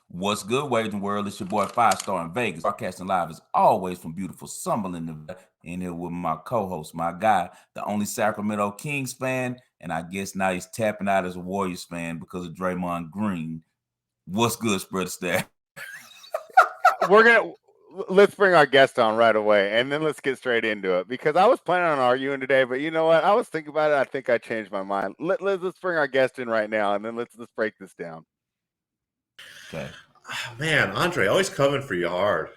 What's good, Wagering World? It's your boy Five Star in Vegas. Broadcasting live as always from beautiful Summerlin, Nevada. In here with my co-host, my guy, the only Sacramento Kings fan, and I guess now he's tapping out as a Warriors fan because of Draymond Green. What's good, Spread Staff? Let's bring our guest on right away, and then let's get straight into it. Because I was planning on arguing today, but you know what? I was thinking about it. I think I changed my mind. Let's bring our guest in right now, and then let's break this down. Okay. Oh, man, Andre, always coming for you hard.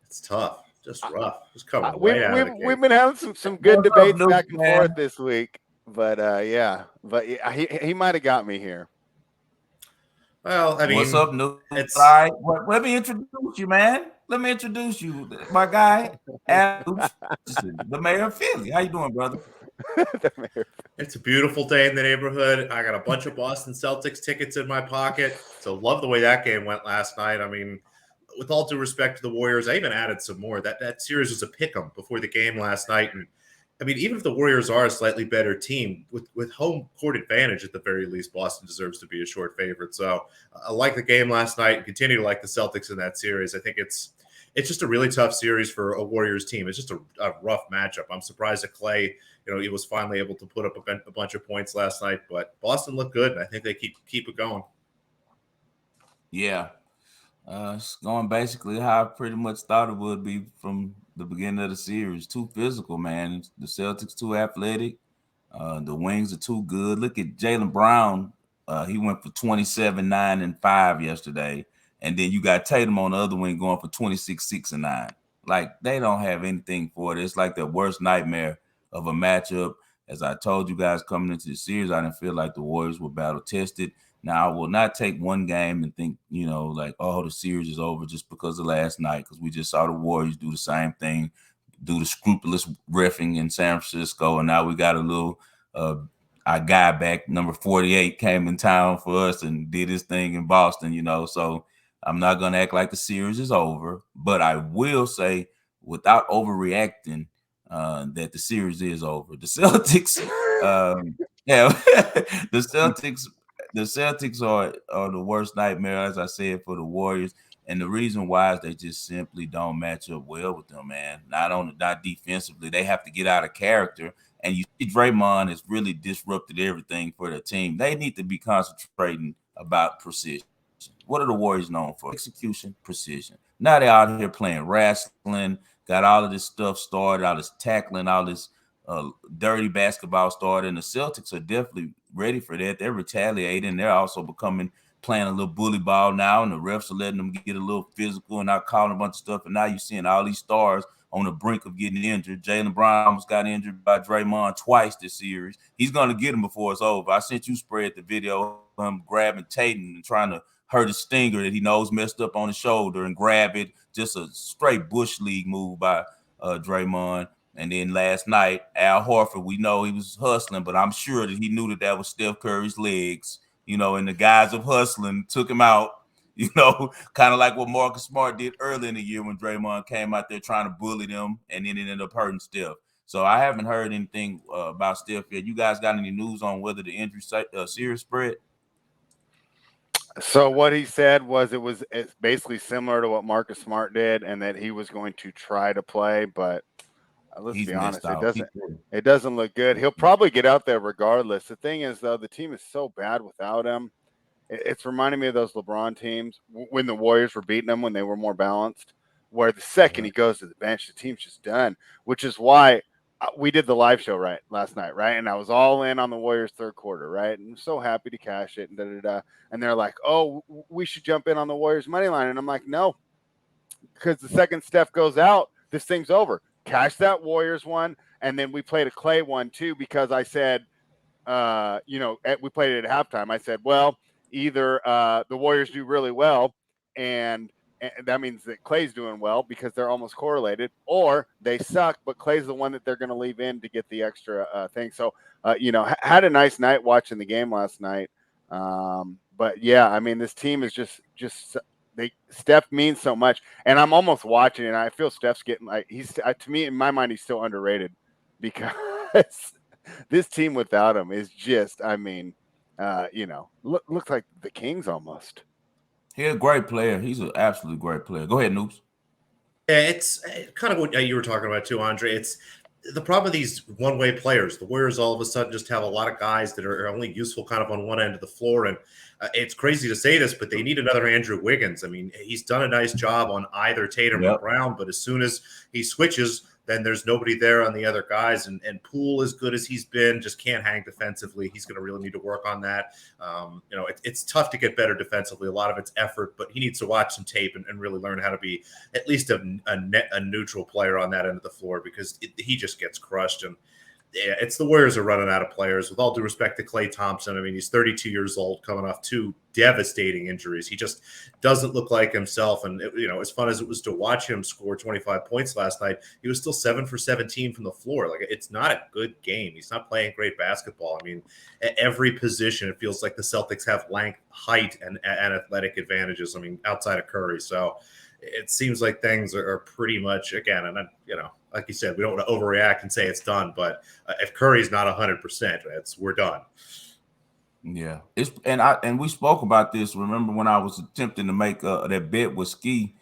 It's tough, just rough, just coming right out of the gate. We've been having some good What's up, debates Noops, back and man? forth this week, but he might have got me here. Well, I mean, What's up, Noops? it's All right, let me introduce you, man. Let me introduce you, my guy, Adam, the mayor of Philly. How you doing, brother? it's a beautiful day in the neighborhood. I got a bunch of Boston Celtics tickets in my pocket, so love the way that game went last night. I mean, with all due respect to the Warriors, I even added some more. That series was a pick'em before the game last night, and I mean, even if the Warriors are a slightly better team, with home court advantage at the very least, Boston deserves to be a short favorite. So I like the game last night and continue to like the Celtics in that series. I think it's just a really tough series for a Warriors team. It's just a rough matchup. I'm surprised that Clay, he was finally able to put up a bunch of points last night, but Boston looked good, and I think they keep it going. Yeah. It's going basically how I pretty much thought it would be from the beginning of the series. Too physical, man. The Celtics too athletic. The wings are too good. Look at Jaylen Brown. He went for 27, 9, and 5 yesterday. And then you got Tatum on the other wing going for 26, 6, and 9. Like, they don't have anything for it. It's like the worst nightmare of a matchup. As I told you guys coming into the series, I didn't feel like the Warriors were battle tested. Now, I will not take one game and think, like, oh, the series is over just because of last night, because we just saw the Warriors do the same thing, do the scrupulous reffing in San Francisco, and now we got a little our guy back, number 48, came in town for us and did his thing in Boston, so I'm not going to act like the series is over, but I will say, without overreacting, that the series is over. The Celtics, yeah, the Celtics are the worst nightmare, as I said, for the Warriors. And the reason why is they just simply don't match up well with them, man. Not defensively. They have to get out of character. And you see Draymond has really disrupted everything for the team. They need to be concentrating about precision. What are the Warriors known for? Execution, precision. Now they're out here playing wrestling, got all of this stuff started, all this tackling, all this dirty basketball started. And the Celtics are definitely ready for that. They're retaliating. They're also playing a little bully ball now, and the refs are letting them get a little physical and not calling a bunch of stuff. And now you're seeing all these stars on the brink of getting injured. Jaylen Brown almost got injured by Draymond twice this series. He's going to get him before it's over. I sent you Spread the video of him grabbing Tatum and trying to hurt his stinger that he knows messed up on his shoulder and grab it. Just a straight Bush League move by Draymond. And then last night, Al Horford, we know he was hustling, but I'm sure that he knew that was Steph Curry's legs, in the guise of hustling, took him out, kind of like what Marcus Smart did early in the year when Draymond came out there trying to bully them, and then it ended up hurting Steph. So I haven't heard anything about Steph yet. You guys got any news on whether the injury series spread? So what he said was it's basically similar to what Marcus Smart did, and that he was going to try to play, but let's be honest, it doesn't look good. He'll probably get out there regardless. The thing is, though, the team is so bad without him. It's reminding me of those LeBron teams when the Warriors were beating them when they were more balanced, where the second he goes to the bench, the team's just done, which is why we did the live show last night, right? And I was all in on the Warriors third quarter, right? And I'm so happy to cash it and da-da-da. And they're like, oh, we should jump in on the Warriors money line. And I'm like, no, because the second Steph goes out, this thing's over. Cash that Warriors one, and then we played a Clay one too, because I said, we played it at halftime. I said, well, either the Warriors do really well, and that means that Clay's doing well because they're almost correlated, or they suck, but Clay's the one that they're going to leave in to get the extra thing. So, had a nice night watching the game last night. But yeah, I mean, this team is just Steph means so much, and I'm almost watching, and I feel Steph's getting like to me in my mind he's still underrated because this team without him is just, I mean, looks like the Kings almost. He's a great player. He's an absolutely great player. Go ahead, Noops. Yeah, it's kind of what you were talking about too, Andre. It's the problem with these one-way players. The Warriors all of a sudden just have a lot of guys that are only useful kind of on one end of the floor, and it's crazy to say this, but they need another Andrew Wiggins. I mean, he's done a nice job on either Tatum or Brown, but as soon as he switches, then there's nobody there on the other guys. And Poole, as good as he's been, just can't hang defensively. He's going to really need to work on that. It's tough to get better defensively. A lot of it's effort, but he needs to watch some tape and really learn how to be at least a neutral player on that end of the floor, because he just gets crushed. And yeah, it's the Warriors are running out of players. With all due respect to Klay Thompson, I mean, he's 32 years old, coming off 2 devastating injuries. He just doesn't look like himself. And, as fun as it was to watch him score 25 points last night, he was still 7 for 17 from the floor. Like, it's not a good game. He's not playing great basketball. I mean, at every position, it feels like the Celtics have length, height, and athletic advantages. I mean, outside of Curry. So it seems like things are pretty much, again, and like you said, we don't want to overreact and say it's done, but if Curry's not 100%, we're done. Yeah, and we spoke about this. Remember when I was attempting to make that bet with Ski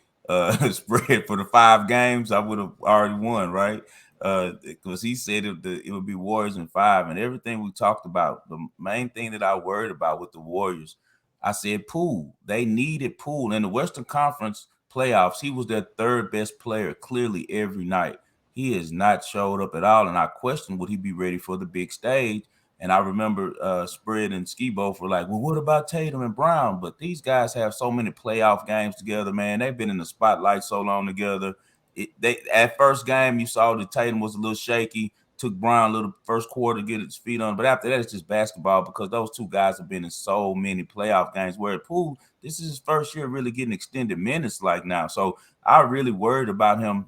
spread for the 5 games, I would have already won, right? Because he said it would be Warriors in 5, and everything we talked about. The main thing that I worried about with the Warriors, I said Poole. They needed Poole in the Western Conference playoffs. He was their 3rd best player clearly every night. He has not showed up at all, and I questioned would he be ready for the big stage. And I remember Spread and Ski both were like, well, what about Tatum and Brown? But these guys have so many playoff games together, man. They've been in the spotlight so long together. At first game, you saw that Tatum was a little shaky, took Brown a little first quarter to get his feet on. But after that, it's just basketball, because those 2 guys have been in so many playoff games. Where at Poole, this is his first year really getting extended minutes like now. So I really worried about him,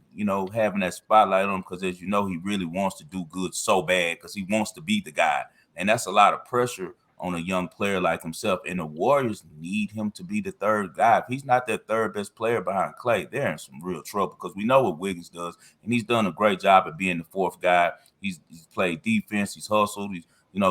having that spotlight on him, because as you know, he really wants to do good so bad because he wants to be the guy. And that's a lot of pressure on a young player like himself. And the Warriors need him to be the 3rd guy. If he's not their 3rd best player behind Klay, they're in some real trouble, because we know what Wiggins does, and he's done a great job at being the 4th guy. He's played defense, he's hustled, he's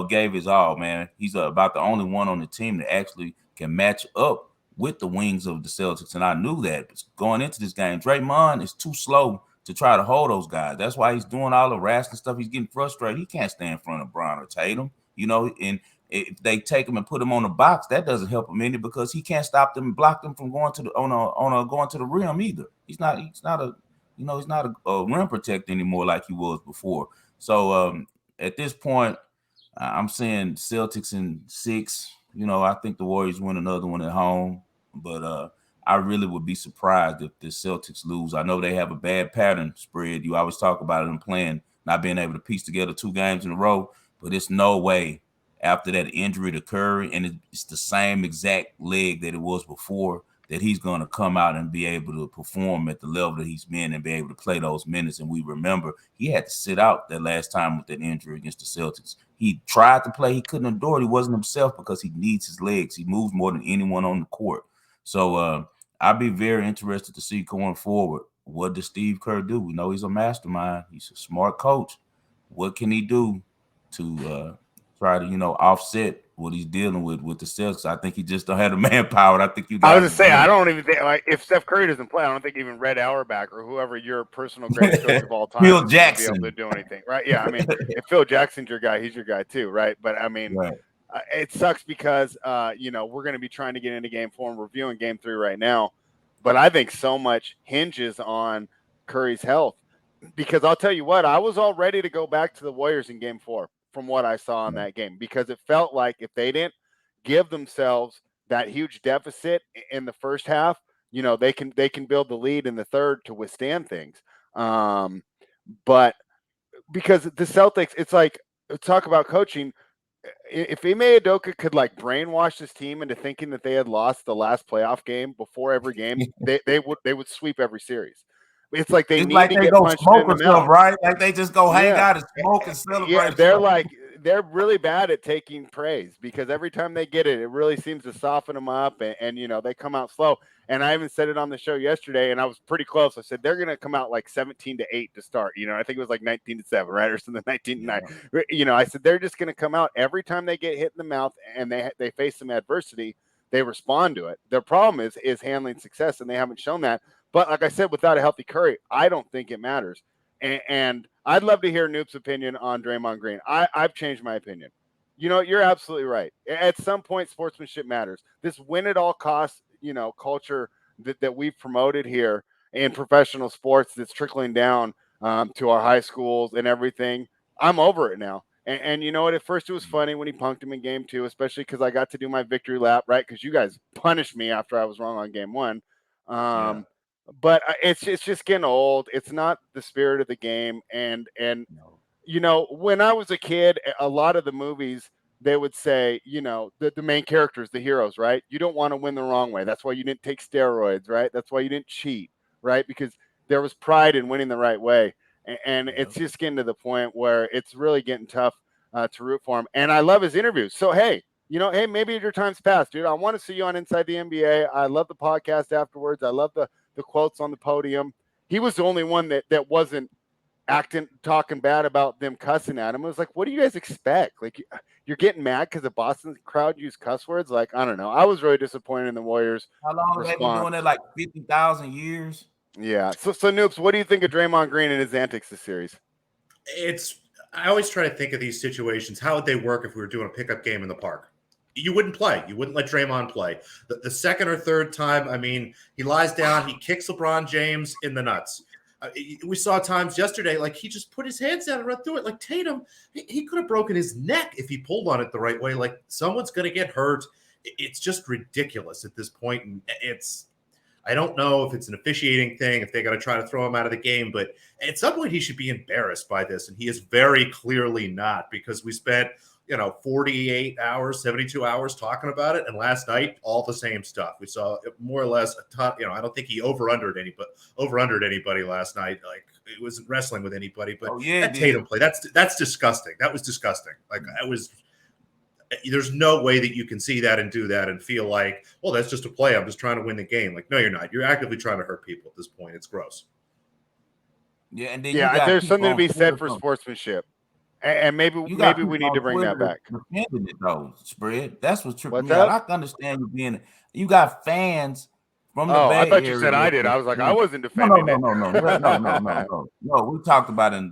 gave his all, man. He's about the only one on the team that actually can match up with the wings of the Celtics, and I knew that. But going into this game, Draymond is too slow to try to hold those guys. That's why he's doing all the wrestling stuff. He's getting frustrated. He can't stand in front of Brown or Tatum, and if they take him and put him on the box, that doesn't help him any, because he can't stop them and block them from going to the going to the rim either. He's not a rim protector anymore like he was before. So at this point, I'm saying Celtics in 6. I think the Warriors win another one at home, but I really would be surprised if the Celtics lose. I know they have a bad pattern spread. You always talk about them playing, not being able to piece together 2 games in a row, but it's no way after that injury to Curry, and it's the same exact leg that it was before, that he's going to come out and be able to perform at the level that he's been and be able to play those minutes. And we remember he had to sit out that last time with that injury against the Celtics. He tried to play. He couldn't endure it. He wasn't himself because he needs his legs. He moves more than anyone on the court. So I'd be very interested to see going forward, what does Steve Kerr do? We know he's a mastermind. He's a smart coach. What can he do to try to, offset what he's dealing with the Celtics? I think he just don't have the manpower. I think I was just saying, I don't even think, like, if Steph Curry doesn't play, I don't think even Red Auerbach or whoever your personal greatest coach of all time Phil is Jackson be able to do anything, right? Yeah, I mean, if Phil Jackson's your guy, he's your guy too, right? But I mean, it sucks because we're going to be trying to get into Game 4 and reviewing Game 3 right now, but I think so much hinges on Curry's health, because I'll tell you what, I was all ready to go back to the Warriors in Game 4 from what I saw in that game, because it felt like if they didn't give themselves that huge deficit in the first half, they can build the lead in the third to withstand things. But because the Celtics, it's like, talk about coaching. If Ime Udoka could like brainwash this team into thinking that they had lost the last playoff game before every game, they would sweep every series. It's like they need to get punched in the mouth, right? Like they just go hang out and smoke and celebrate. Yeah, they're really bad at taking praise, because every time they get it, it really seems to soften them up, and they come out slow. And I even said it on the show yesterday, and I was pretty close. I said they're going to come out like 17-8 to start. I think it was like 19-7, right, or something, 19-9. I said they're just going to come out every time they get hit in the mouth and they face some adversity. they respond to it. Their problem is handling success, and they haven't shown that. But like I said, without a healthy Curry, I don't think it matters. And I'd love to hear Noop's opinion on Draymond Green. I've changed my opinion. You're absolutely right. At some point, sportsmanship matters. This win at all costs, culture that we've promoted here in professional sports that's trickling down to our high schools and everything. I'm over it now. And you know what? At first, it was funny when he punked him in game 2, especially because I got to do my victory lap, right? Because you guys punished me after I was wrong on game 1. But it's just getting old. It's not the spirit of the game. And when I was a kid, a lot of the movies, they would say, the main characters, the heroes, right? You don't want to win the wrong way. That's why you didn't take steroids, right? That's why you didn't cheat, right? Because there was pride in winning the right way. And it's just getting to the point where it's really getting tough to root for him. And I love his interviews. So, hey, maybe your time's passed, dude. I want to see you on Inside the NBA. I love the podcast afterwards. I love the quotes on the podium. He was the only one that wasn't talking bad about them cussing at him. It was like, what do you guys expect? Like, you're getting mad because the Boston crowd used cuss words? Like, I don't know. I was really disappointed in the Warriors. How long have they been doing that? Like 50,000 years? Yeah. So Noops, what do you think of Draymond Green and his antics this series? I always try to think of these situations. How would they work if we were doing a pickup game in the park? You wouldn't play. You wouldn't let Draymond play. The second or third time, I mean, he lies down, he kicks LeBron James in the nuts. We saw times yesterday, like he just put his hands down and run through it. Like Tatum, he could have broken his neck if he pulled on it the right way. Like someone's going to get hurt. It's just ridiculous at this point. And I don't know if it's an officiating thing, if they got to try to throw him out of the game, but at some point he should be embarrassed by this. And he is very clearly not, because we spent, 48 hours, 72 hours talking about it. And last night, all the same stuff. We saw more or less a ton, I don't think he over-undered anybody last night. Like it wasn't wrestling with anybody, but that Tatum play, that's disgusting. That was disgusting. Like there's no way that you can see that and do that and feel like, well, that's just a play. I'm just trying to win the game. Like, no, you're not. You're actively trying to hurt people at this point. It's gross. Yeah, and then there's something to be said for sportsmanship. And maybe we need to bring that back. Defending it though, spread. That's what's tripping me out. I can understand you got fans from the Bay I thought Area. You said I did. I was like, I wasn't defending it. No. We talked about it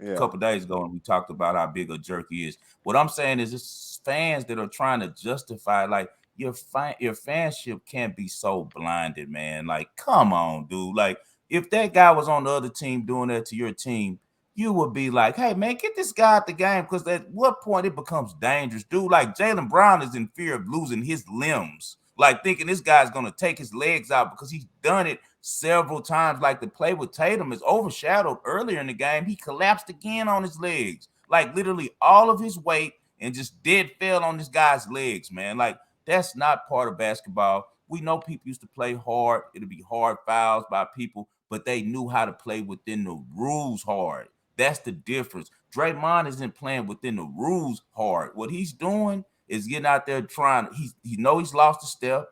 a couple days ago, and we talked about how big a jerk he is. What I'm saying is, it's fans that are trying to justify, like, your fanship can't be so blinded, man. Like, come on, dude. Like, if that guy was on the other team doing that to your team, you would be like, hey, man, get this guy out the game, because at what point it becomes dangerous, dude. Like, Jaylen Brown is in fear of losing his limbs, like thinking this guy's going to take his legs out, because he's done it several times. Like, the play with Tatum is overshadowed earlier in the game. He collapsed again on his legs, like literally all of his weight, and just dead fell on this guy's legs, man. Like, that's not part of basketball. We know people used to play hard. It'll be hard fouls by people, but they knew how to play within the rules hard. That's the difference. Draymond isn't playing within the rules hard. What he's doing is getting out there trying. He know he's lost a step.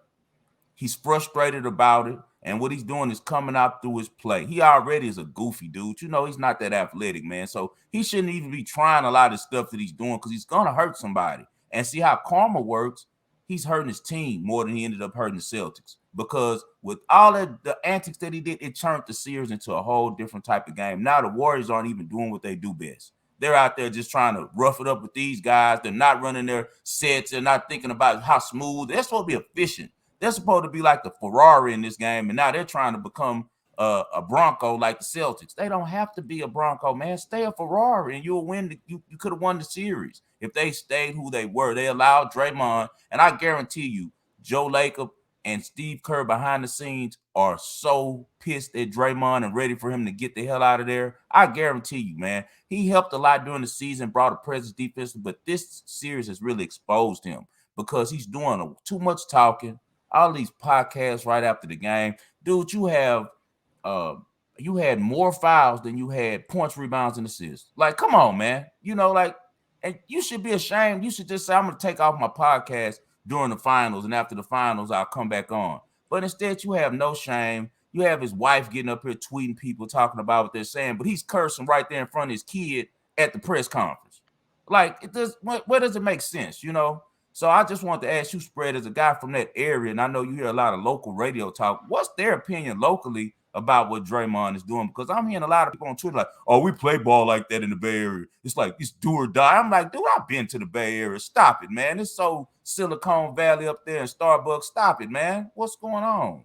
He's frustrated about it. And what he's doing is coming out through his play. He already is a goofy dude. He's not that athletic, man. So he shouldn't even be trying a lot of stuff that he's doing, because he's going to hurt somebody. And see how karma works. He's hurting his team more than he ended up hurting the Celtics, because with all of the antics that he did, it turned the series into a whole different type of game. Now the Warriors aren't even doing what they do best. They're out there just trying to rough it up with these guys. They're not running their sets. They're not thinking about how smooth. They're supposed to be efficient. They're supposed to be like the Ferrari in this game, and now they're trying to become a Bronco like the Celtics. They don't have to be a Bronco, man. Stay a Ferrari, and you'll win. You could have won the series if they stayed who they were. They allowed Draymond, and I guarantee you, Joe Lacob and Steve Kerr behind the scenes are so pissed at Draymond and ready for him to get the hell out of there. I guarantee you, man. He helped a lot during the season, brought a presence defensively, but this series has really exposed him, because he's doing too much talking. All these podcasts right after the game. Dude, you had more fouls than you had points, rebounds, and assists. Like, come on, man. And you should be ashamed. You should just say, I'm going to take off my podcast during the finals, and after the finals, I'll come back on. But instead, you have no shame. You have his wife getting up here tweeting people, talking about what they're saying, but he's cursing right there in front of his kid at the press conference. Like, where does it make sense, So I just want to ask you, Spread, as a guy from that area, and I know you hear a lot of local radio talk, what's their opinion locally about what Draymond is doing? Because I'm hearing a lot of people on Twitter like, oh, we play ball like that in the Bay Area. It's like, it's do or die. I'm like, dude, I've been to the Bay Area. Stop it, man. It's so Silicon Valley up there and Starbucks. Stop it, man. What's going on?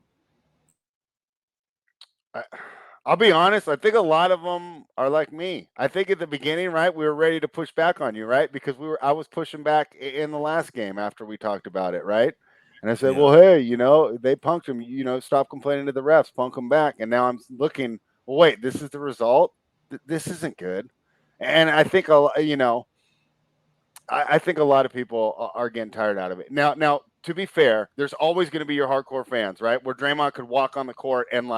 I'll be honest. I think a lot of them are like me. I think at the beginning, right, we were ready to push back on you, right? Because I was pushing back in the last game after we talked about it, right? And I said, well, hey, they punked him. Stop complaining to the refs, punk them back. And now I'm looking, well, wait, this is the result. This isn't good. And I think, I think a lot of people are getting tired out of it. Now, to be fair, there's always going to be your hardcore fans, right? Where Draymond could walk on the court and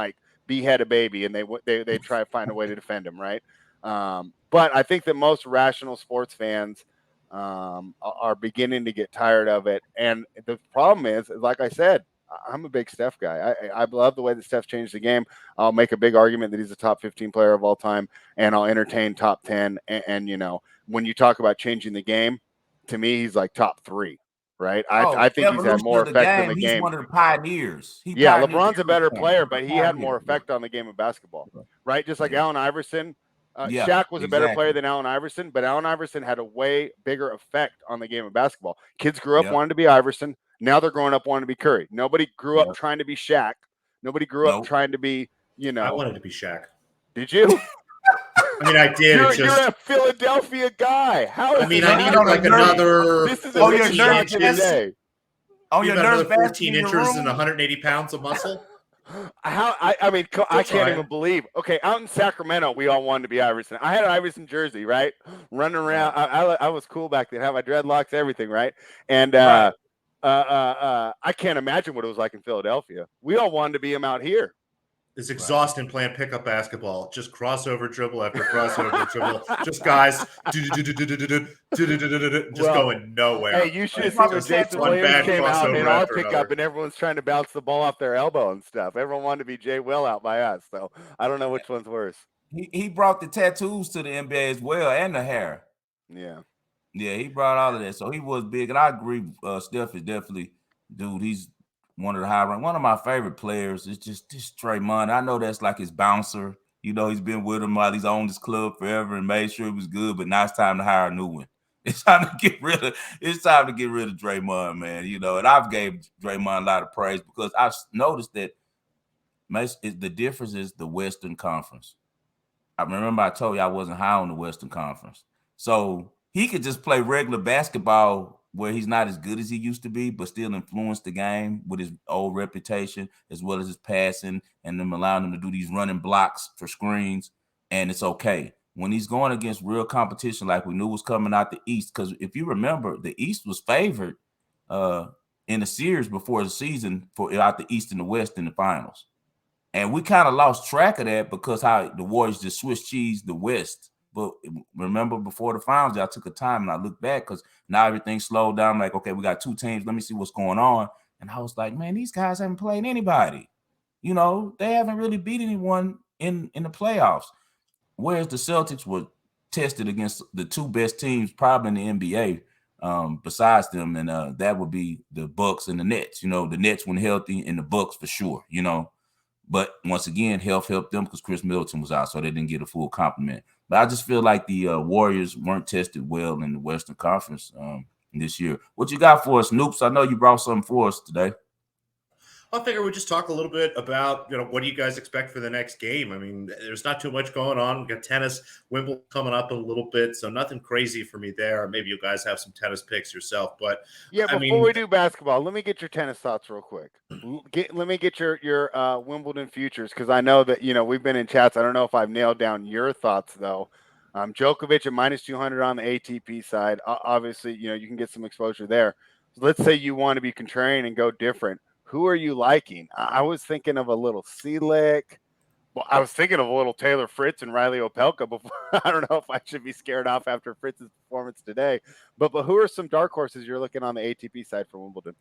behead a baby, and they try to find a way to defend him, right? But I think that most rational sports fans are beginning to get tired of it. And the problem is, like I said, I'm a big Steph guy. I love the way that Steph changed the game. I'll make a big argument that he's a top 15 player of all time, and I'll entertain top 10. And when you talk about changing the game, to me, he's like top 3. Right. I think he's had more effect on the game. He's one of the pioneers. LeBron's a better player, but he had more effect on the game of basketball. Right. Just like Allen Iverson. Shaq was a better player than Allen Iverson, but Allen Iverson had a way bigger effect on the game of basketball. Kids grew up wanting to be Iverson. Now they're growing up wanting to be Curry. Nobody grew up trying to be Shaq. Nobody grew up trying to be, I wanted to be Shaq. Did you? I mean, I did. You're a Philadelphia guy. How is I needed like another. This is a inches. Oh, your another 14 inches and 180 pounds of muscle. I can't even believe. Okay, out in Sacramento, we all wanted to be Iverson. I had an Iverson jersey, right? Running around. I was cool back then. Had my dreadlocks, everything, right? And I can't imagine what it was like in Philadelphia. We all wanted to be him out here. It's exhausting playing pickup basketball. Just crossover dribble after crossover dribble. Just guys going nowhere. Hey, you should have seen when Jason Williams came out in our pickup and everyone's trying to bounce the ball off their elbow and stuff. Everyone wanted to be Jay Will out by us. So I don't know which one's worse. He brought the tattoos to the NBA as well and the hair. Yeah. Yeah, he brought all of that. So he was big. And I agree. Steph is definitely, dude, he's one of the high rank. One of my favorite players is just Draymond. I know that's like his bouncer. He's been with him while he's owned this club forever and made sure it was good. But now it's time to hire a new one. It's time to get rid of Draymond, man. And I've gave Draymond a lot of praise because I've noticed that the difference is the Western Conference. I remember I told you I wasn't high on the Western Conference. So he could just play regular basketball where he's not as good as he used to be, but still influence the game with his old reputation, as well as his passing and them allowing him to do these running blocks for screens. And it's okay. When he's going against real competition, like we knew was coming out the East, because if you remember, the East was favored in the series before the season for out the East and the West in the finals. And we kind of lost track of that because how the Warriors just Swiss cheese the West. But remember, before the finals, I took a time and I looked back because now everything slowed down. I'm like, okay, we got 2 teams. Let me see what's going on. And I was like, man, these guys haven't played anybody. They haven't really beat anyone in the playoffs. Whereas the Celtics were tested against the 2 best teams probably in the NBA besides them. And that would be the Bucks and the Nets. The Nets when healthy and the Bucks for sure, But once again, health helped them because Chris Middleton was out, so they didn't get a full complement. But I just feel like the Warriors weren't tested well in the Western Conference this year. What you got for us, Noops? I know you brought something for us today. I figure we'd just talk a little bit about, what do you guys expect for the next game? I mean, there's not too much going on. We got tennis, Wimbledon coming up in a little bit, so nothing crazy for me there. Maybe you guys have some tennis picks yourself, but before we do basketball, let me get your tennis thoughts real quick. Let me get your Wimbledon futures because I know that we've been in chats. I don't know if I've nailed down your thoughts though. Djokovic at -200 on the ATP side. Obviously, you can get some exposure there. So let's say you want to be contrarian and go different. Who are you liking? I was thinking of a little Selick. Well, I was thinking of a little Taylor Fritz and Riley Opelka before. I don't know if I should be scared off after Fritz's performance today. But who are some dark horses you're looking on the ATP side for Wimbledon?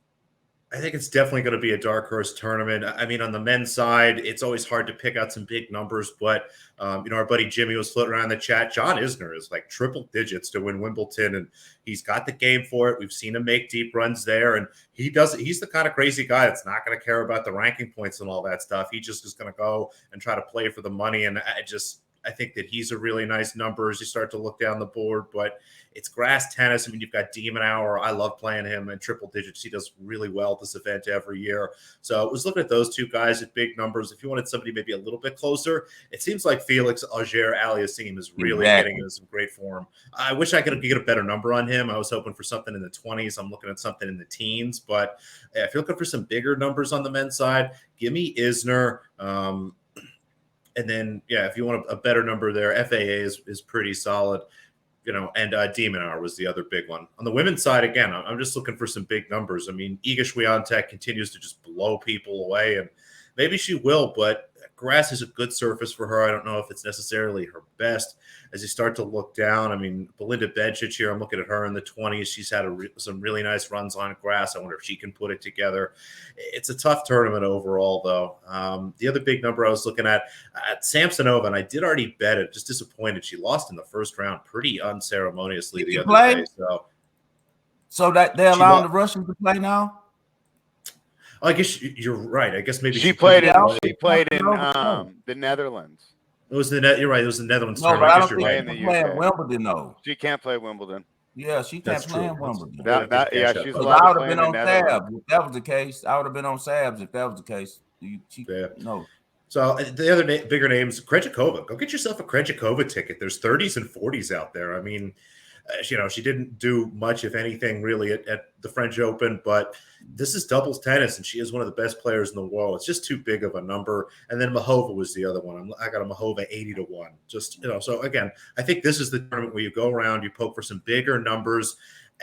I think it's definitely going to be a dark horse tournament. I mean, on the men's side, it's always hard to pick out some big numbers, but our buddy Jimmy was floating around in the chat. John Isner is like triple digits to win Wimbledon, and he's got the game for it. We've seen him make deep runs there, and he's the kind of crazy guy that's not going to care about the ranking points and all that stuff. He just is going to go and try to play for the money, and I think that he's a really nice number as you start to look down the board, but it's grass tennis. I mean, you've got Demon Hour. I love playing him in triple digits. He does really well at this event every year. So I was looking at those two guys at big numbers. If you wanted somebody maybe a little bit closer, it seems like Felix Auger-Aliassime is really getting into some great form. I wish I could get a better number on him. I was hoping for something in the 20s. I'm looking at something in the teens. But if you're looking for some bigger numbers on the men's side, give me Isner. And then, if you want a better number there, FAA is pretty solid, and Demon Hour was the other big one. On the women's side, again, I'm just looking for some big numbers. I mean, Iga Swiatek continues to just blow people away, and maybe she will, but grass is a good surface for her. I don't know if it's necessarily her best. As you start to look down, I mean, Belinda Bencic here, I'm looking at her in the 20s. She's had some really nice runs on grass. I wonder if she can put it together. It's a tough tournament overall, though. The other big number I was looking at Samsonova, and I did already bet it, just disappointed. She lost in the first round pretty unceremoniously the other day. So that they're allowing the Russians to play now? I guess you're right. I guess maybe she played in the Netherlands. It was you're right. It was the Netherlands. No, but I don't think she can play at Wimbledon, though. She can't play Wimbledon. Yeah, she can't play in Wimbledon. She's allowed I would have been on Sabs if that was the case. I would have been on Sabs if that was the case. No. So the other bigger names, Krejcikova. Go get yourself a Krejcikova ticket. There's 30s and 40s out there. I mean, she didn't do much, if anything, really at the French Open, but this is doubles tennis, and she is one of the best players in the world. It's just too big of a number. And then Mahova was the other one. I got a Mahova 80-1. Just, so again, I think this is the tournament where you go around, you poke for some bigger numbers,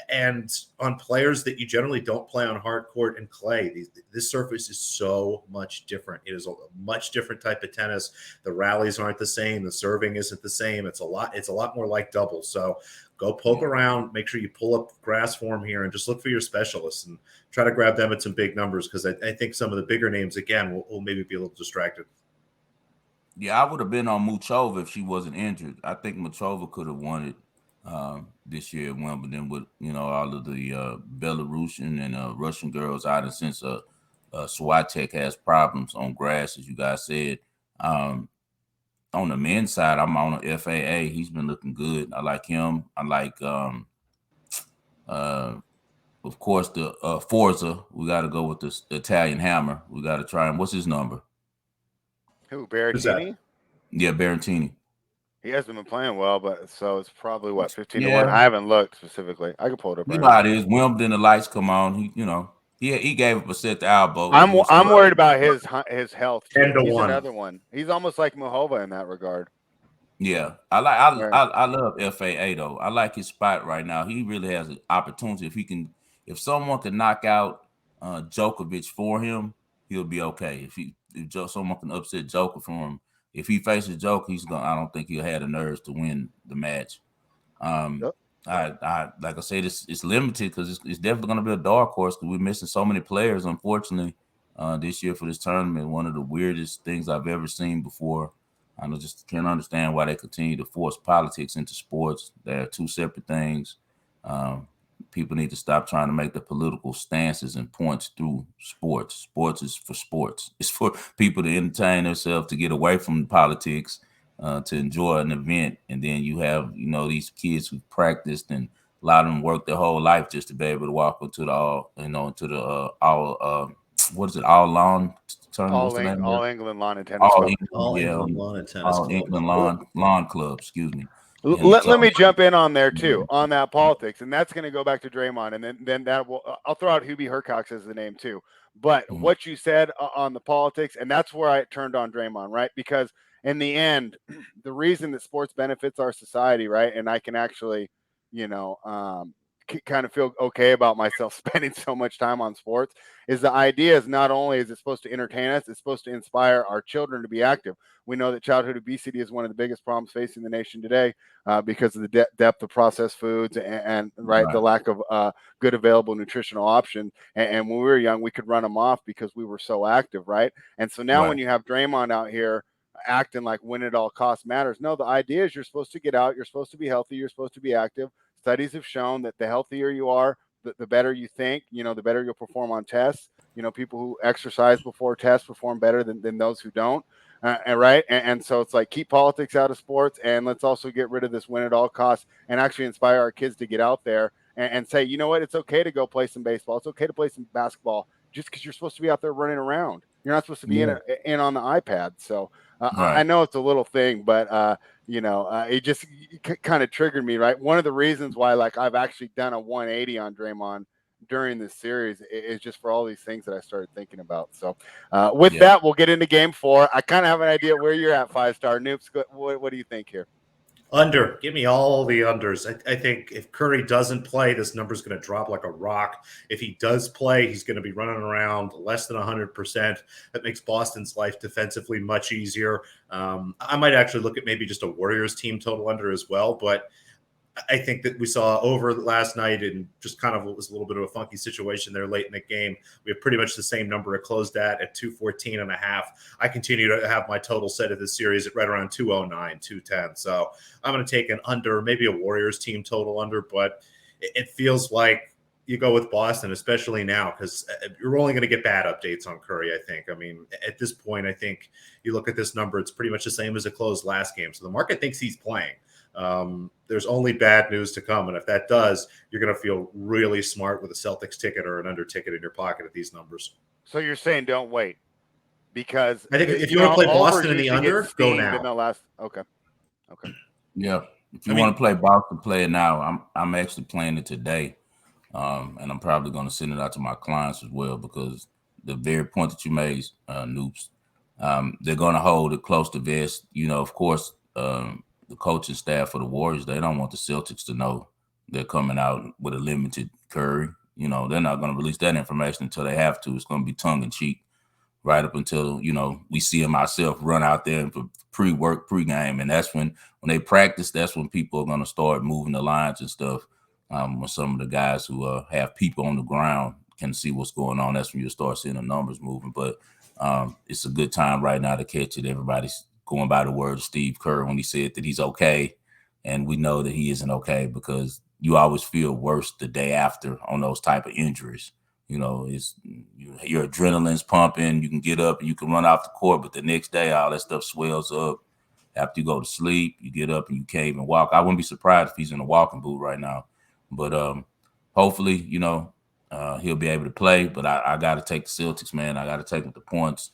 and on players that you generally don't play on hard court and clay. This surface is so much different. It is a much different type of tennis. The rallies aren't the same. The serving isn't the same. It's a lot more like doubles. So go poke around, make sure you pull up grass form here, and just look for your specialists and try to grab them at some big numbers, because I think some of the bigger names, again, will maybe be a little distracted. Yeah, I would have been on Muchova if she wasn't injured. I think Muchova could have won it this year at Wimbledon with, all of the Belarusian and Russian girls out, and since Swiatek has problems on grass, as you guys said. On the men's side, I'm on the FAA. He's been looking good. I like him. I like, of course, the Forza. We got to go with the Italian Hammer. We got to try him. What's his number? Who, Berrettini? Yeah, Berrettini. He hasn't been playing well, but so it's probably 15-1. I haven't looked specifically. I can pull it up. You know how it is. Wimbledon, the lights come on. He gave up a set to elbow. I'm worried about his health. 10-1. He's another one. He's almost like Mahova in that regard. Yeah, I love FAA though. I like his spot right now. He really has an opportunity. If someone can knock out Djokovic for him, he'll be okay. If someone can upset Joker for him, if he faces Joker, I don't think he'll have the nerves to win the match. I like I said, it's limited because it's definitely going to be a dark horse because we're missing so many players, unfortunately, this year for this tournament. One of the weirdest things I've ever seen before. I just can't understand why they continue to force politics into sports. They're two separate things. People need to stop trying to make the political stances and points through sports. Sports is for sports. It's for people to entertain themselves, to get away from politics, to enjoy an event. And then you have, these kids who practiced, and a lot of them worked their whole life just to be able to walk into the all lawn tournament. All England lawn and tennis. England lawn club. Excuse me. Let me jump in on there too, on that politics, and that's going to go back to Draymond, and then I'll throw out Hubie Hercox as the name too. But what you said on the politics, and that's where I turned on Draymond, right? Because in the end, the reason that sports benefits our society, right, and I can actually, kind of feel okay about myself spending so much time on sports is the idea is not only is it supposed to entertain us, it's supposed to inspire our children to be active. We know that childhood obesity is one of the biggest problems facing the nation today because of the depth of processed foods and right, the lack of good available nutritional options. And when we were young, we could run them off because we were so active, right? And so now when you have Draymond out here acting like win at all costs matters, no, the idea is you're supposed to get out, you're supposed to be healthy, you're supposed to be active. Studies have shown that the healthier you are, the better you think, the better you'll perform on tests. People who exercise before tests perform better than those who don't. And so it's like keep politics out of sports, and let's also get rid of this win at all costs and actually inspire our kids to get out there and say, you know what, it's okay to go play some baseball. It's okay to play some basketball just because you're supposed to be out there running around. You're not supposed to be in on the iPad. So I know it's a little thing, but it just kind of triggered me, right? One of the reasons why, like, I've actually done a 180 on Draymond during this series is just for all these things that I started thinking about. So with that, we'll get into game 4. I kind of have an idea where you're at, 5-star Noops. What do you think here? Under. Give me all the unders. I think if Curry doesn't play, this number's going to drop like a rock. If he does play, he's going to be running around less than 100%. That makes Boston's life defensively much easier. I might actually look at maybe just a Warriors team total under as well, but I think that we saw over last night and just kind of what was a little bit of a funky situation there late in the game. We have pretty much the same number it closed at 214.5. I continue to have my total set of this series at right around 209, 210. So I'm going to take an under, maybe a Warriors team total under, but it feels like you go with Boston, especially now, because you're only going to get bad updates on Curry, I think. I mean, at this point, I think you look at this number, it's pretty much the same as it closed last game. So the market thinks he's playing. There's only bad news to come. And if that does, you're going to feel really smart with a Celtics ticket or an under ticket in your pocket at these numbers. So you're saying don't wait, because I think if you want to play Boston in the under, go now. Okay. Yeah. If you want to play Boston, play it now. I'm actually playing it today. And I'm probably going to send it out to my clients as well, because the very point that you made, Noops, they're going to hold it close to vest. Of course, the coaching staff for the Warriors, they don't want the Celtics to know they're coming out with a limited Curry. They're not going to release that information until they have to. It's going to be tongue-in-cheek right up until, we see them ourselves run out there for pre-work, pre-game. And that's when they practice, that's when people are going to start moving the lines and stuff. When some of the guys who have people on the ground can see what's going on, that's when you'll start seeing the numbers moving. But it's a good time right now to catch it. Everybody's going by the word of Steve Kerr when he said that he's okay, and we know that he isn't okay, because you always feel worse the day after on those type of injuries. Your adrenaline's pumping, you can get up and you can run off the court, but the next day all that stuff swells up. After you go to sleep, you get up and you can't even walk. I wouldn't be surprised if he's in a walking boot right now, but hopefully, he'll be able to play. But I got to take the Celtics, man. I got to take with the points.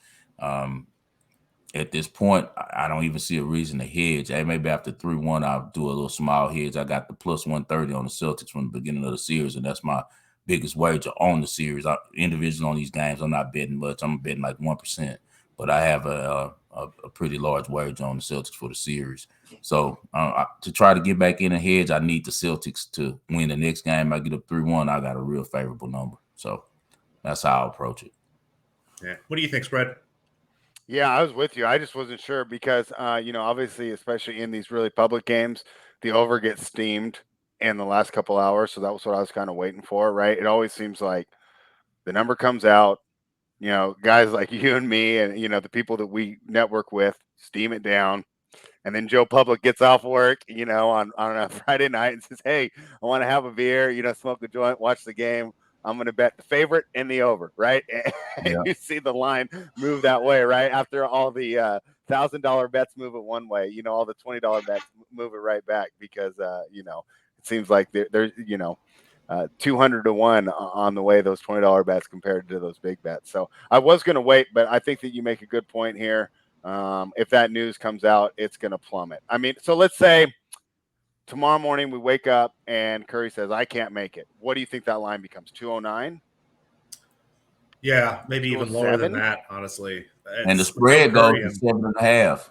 At this point, I don't even see a reason to hedge. Hey, maybe after 3-1, I'll do a little small hedge. I got the plus 130 on the Celtics from the beginning of the series, and that's my biggest wager on the series. Individually on these games, I'm not betting much. I'm betting like 1%, but I have a pretty large wager on the Celtics for the series. So to try to get back in a hedge, I need the Celtics to win the next game. I get up 3-1, I got a real favorable number. So that's how I'll approach it. Yeah. What do you think, Spread? Yeah, I was with you. I just wasn't sure because, obviously, especially in these really public games, the over gets steamed in the last couple hours. So that was what I was kind of waiting for, right? It always seems like the number comes out, guys like you and me and, the people that we network with steam it down. And then Joe Public gets off work, on a Friday night and says, hey, I want to have a beer, smoke a joint, watch the game. I'm going to bet the favorite and the over, right? And you see the line move that way, right? After all the $1,000 bets move it one way, all the $20 bets move it right back because, it seems like there's, 200 to 1 on the way those $20 bets compared to those big bets. So I was going to wait, but I think that you make a good point here. If that news comes out, it's going to plummet. I mean, so let's say tomorrow morning we wake up and Curry says, I can't make it. What do you think that line becomes? 209? Yeah, maybe even lower than that, honestly. And the spread goes to 7.5.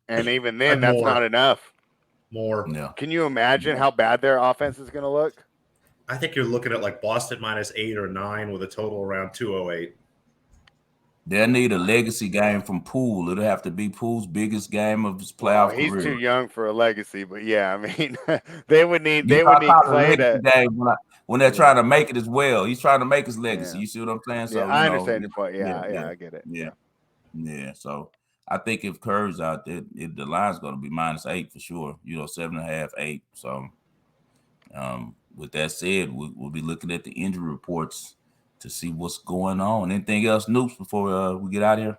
And even then, that's not enough. More. Yeah. Can you imagine how bad their offense is going to look? I think you're looking at like Boston -8 or 9 with a total around 208. They'll need a legacy game from Poole. It'll have to be Poole's biggest game of his playoff he's career. too young for a legacy, but yeah, I mean, they would need Clay to game when they're trying to make it as well. He's trying to make his legacy. Yeah. You see what I'm saying? So I understand your point. Yeah, I get it. Yeah. So I think if Curry's out there, the line's going to be -8 for sure. 7.5, 8. So with that said, we'll be looking at the injury reports to see what's going on. Anything else, Noops, before we get out of here?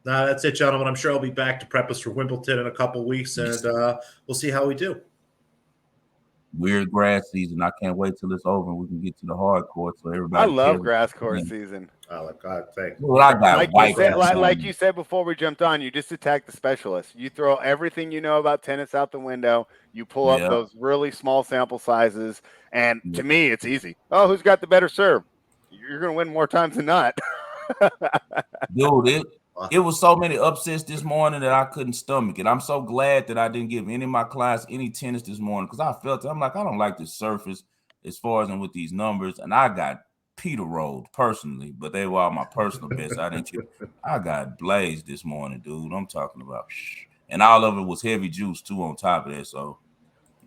No, that's it, gentlemen. I'm sure I'll be back to prep us for Wimbledon in a couple weeks, and we'll see how we do. Weird grass season. I can't wait till it's over and we can get to the hard court. So everybody, I love grass court season. Oh, God, thank you. Well, I got like you said before we jumped on, you just attack the specialist. You throw everything you know about tennis out the window. You pull up those really small sample sizes, and to me, it's easy. Oh, who's got the better serve? You're going to win more times than not. Dude, it was so many upsets this morning that I couldn't stomach it. I'm so glad that I didn't give any of my clients any tennis this morning because I felt it. I'm like, I don't like this surface as far as and with these numbers, and I got Peter rolled personally, but they were all my personal bets. I got blazed this morning, dude. I'm talking about, and all of it was heavy juice too on top of that. So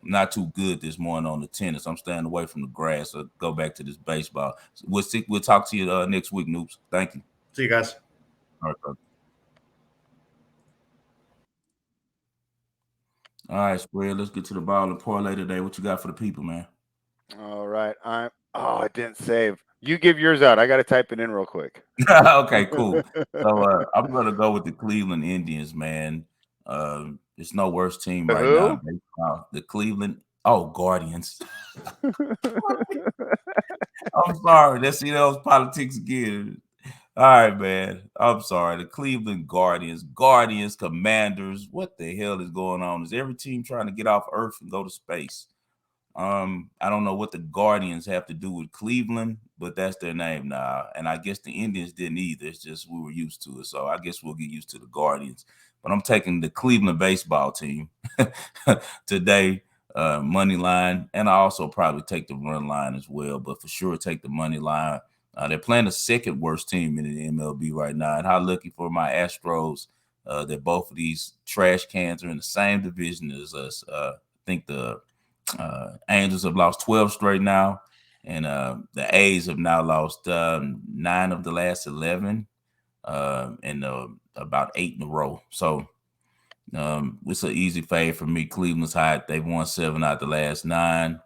not too good this morning on the tennis. I'm staying away from the grass. So go back to this baseball. We'll talk to you next week, Noops. Thank you. See you guys. All right, Spread. Let's get to the ball and parlay today. What you got for the people, man? All right. I didn't save. You give yours out. I got to type it in real quick. Okay, cool. So I'm gonna go with the Cleveland Indians, man. It's no worse team right now. The Cleveland Guardians. I'm sorry. Let's see those politics again. All right, man. I'm sorry. The Cleveland Guardians, Commanders. What the hell is going on? Is every team trying to get off Earth and go to space? I don't know what the Guardians have to do with Cleveland, but that's their name now. And I guess the Indians didn't either. It's just we were used to it. So I guess we'll get used to the Guardians. But I'm taking the Cleveland baseball team today, money line. And I also probably take the run line as well. But for sure, take the money line. They're playing the second worst team in the MLB right now. And how lucky for my Astros that both of these trash cans are in the same division as us. I think the Angels have lost 12 straight now, and the A's have now lost 9 of the last 11, and about 8 in a row. So it's an easy fade for me. Cleveland's hot. They've won 7 out of the last 9.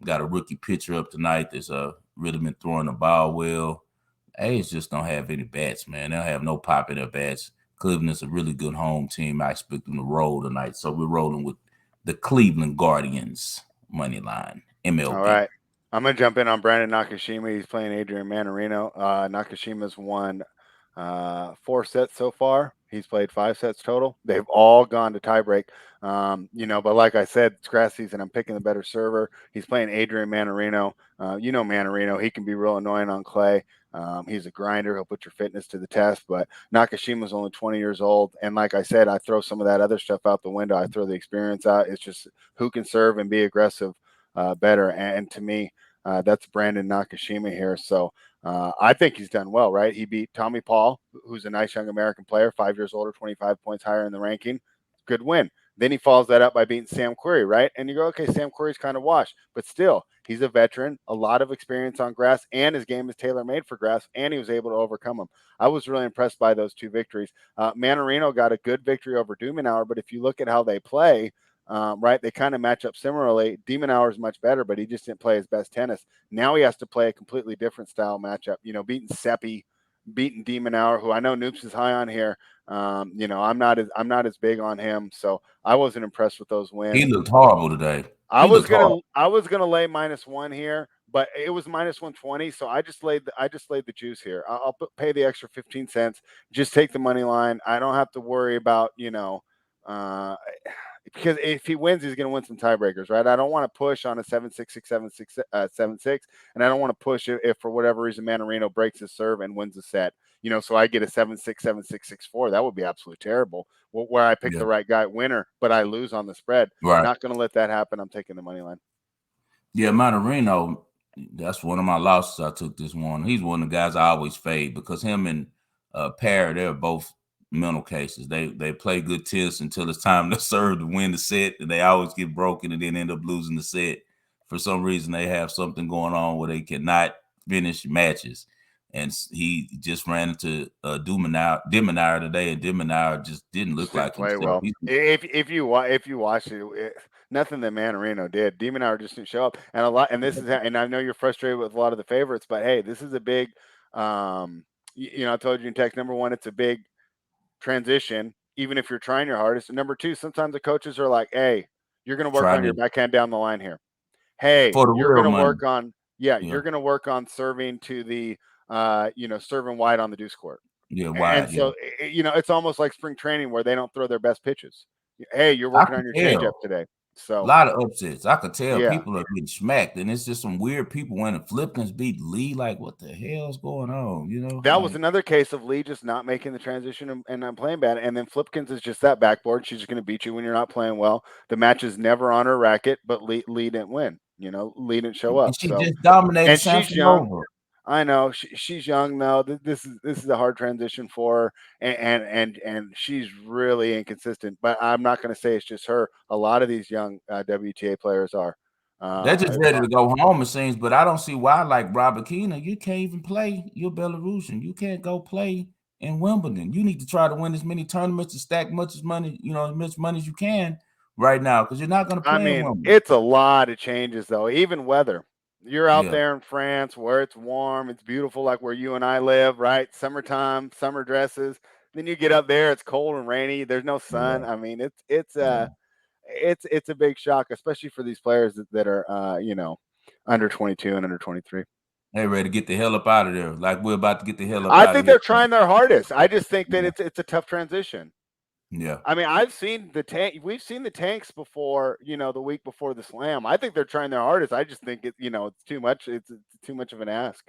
Got a rookie pitcher up tonight that's really been throwing the ball well. A's just don't have any bats, man. They'll have no pop in their bats. Cleveland is a really good home team. I expect them to roll tonight. So we're rolling with the Cleveland Guardians money line, MLB. All right. I'm going to jump in on Brandon Nakashima. He's playing Adrian Manarino. Nakashima's won 4 sets so far. He's played 5 sets total. They've all gone to tiebreak. But like I said, it's grass season. I'm picking the better server. He's playing Adrian Manarino. Manarino, he can be real annoying on clay. He's a grinder. He'll put your fitness to the test. But Nakashima's only 20 years old. And like I said, I throw some of that other stuff out the window. I throw the experience out. It's just who can serve and be aggressive better. And to me, that's Brandon Nakashima here. So I think he's done well, right? He beat Tommy Paul, who's a nice young American player, 5 years older, 25 points higher in the ranking. Good win. Then he follows that up by beating Sam Querrey, right? And you go, okay, Sam Querrey's kind of washed, but still, he's a veteran, a lot of experience on grass, and his game is tailor-made for grass, and he was able to overcome them. I was really impressed by those 2 victories. Manarino got a good victory over Dumenauer, but if you look at how they play, right, they kind of match up similarly. Dumenauer is much better, but he just didn't play his best tennis. Now he has to play a completely different style matchup, beating Seppi, beating Dumenauer, who I know Noops is high on here. I'm not as big on him, so I wasn't impressed with those wins. He looked horrible today. I was gonna lay -1 here, but it was -120, so I just laid the juice here. I'll pay the extra 15 cents. Just take the money line. I don't have to worry about because if he wins, he's going to win some tiebreakers, right? I don't want to push on a 7-6, 6-7, 6-7-6, and I don't want to push if for whatever reason Manarino breaks his serve and wins a set. So I get a 7-6, 7-6, 6-4. That would be absolutely terrible. Where I pick the right guy winner, but I lose on the spread. Right. Not going to let that happen. I'm taking the money line. Yeah, Manarino, That's one of my losses. I took this one. He's one of the guys I always fade because him and Parrott, they're both mental cases. They play good tennis until it's time to serve to win the set, and they always get broken and then end up losing the set. For some reason, they have something going on where they cannot finish matches. And he just ran into Deminaur today, and Deminaur just didn't look like play himself. well. If you watch it, nothing that Mannarino did. Deminaur just didn't show up, and this is, and I know you're frustrated with a lot of the favorites, but hey, this is a big, I told you in text, number one, it's a big transition, even if you're trying your hardest. And number two, sometimes the coaches are like, hey, you're going to work on your backhand down the line here. Hey, you're going to work on, you're going to work on serving to the, serving wide on the deuce court. Yeah, wide. And so, it's almost like spring training where they don't throw their best pitches. Hey, you're working on your changeup today. So a lot of upsets. I could tell people are getting smacked, and it's just some weird people when the Flipkins beat Lee. Like, what the hell's going on? That was another case of Lee just not making the transition and not playing bad. And then Flipkins is just that backboard. She's just going to beat you when you're not playing well. The match is never on her racket, but Lee didn't win. Lee didn't show up. And she just dominated. And she's young. I know she's young though. This is a hard transition for her, and she's really inconsistent. But I'm not going to say it's just her. A lot of these young WTA players are. They're just ready to go home, it seems. But I don't see why. Like Robert Keena, you can't even play. You're Belarusian. You can't go play in Wimbledon. You need to try to win as many tournaments and stack much money, as much money as you can right now, because you're not going to play. I mean, it's a lot of changes though. Even weather. You're out there in France where it's warm, it's beautiful, like where you and I live, right? Summertime, summer dresses. Then you get up there, it's cold and rainy. There's no sun. Yeah. I mean, it's a big shock, especially for these players that are under 22 and under 23. They're ready to get the hell up out of there. Like we're about to get the hell up. I think they're trying their hardest. I just think that it's a tough transition. Yeah. I mean, we've seen the tanks before, the week before the slam. I think they're trying their hardest. I just think it's too much. It's too much of an ask.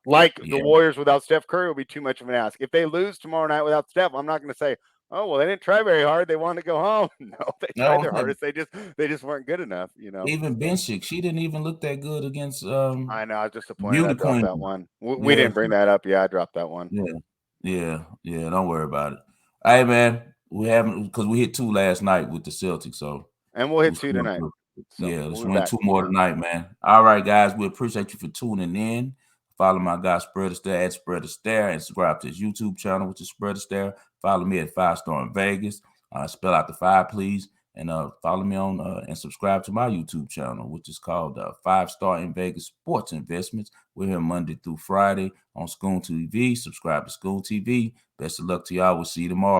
Like the Warriors without Steph Curry will be too much of an ask. If they lose tomorrow night without Steph, I'm not going to say, oh, well, they didn't try very hard. They wanted to go home. No, they tried their hardest. They just weren't good enough, Even Benchik, she didn't even look that good against I know, I was disappointed. I dropped that one. We didn't bring that up. Yeah, I dropped that one. Yeah. Don't worry about it. Hey, man, we haven't, because we hit 2 last night with the Celtics, and we'll hit 2 tonight. So let's win 2 more tonight, man. All right, guys, we appreciate you for tuning in. Follow my guy Spread Astaire at Spread Astaire, and subscribe to his YouTube channel, which is Spread Astaire. Follow me at 5 Star in Vegas. Spell out the 5, please, and follow me on and subscribe to my YouTube channel, which is called 5 Star in Vegas Sports Investments. We're here Monday through Friday on SCOON TV. Subscribe to SCOON TV. Best of luck to y'all. We'll see you tomorrow.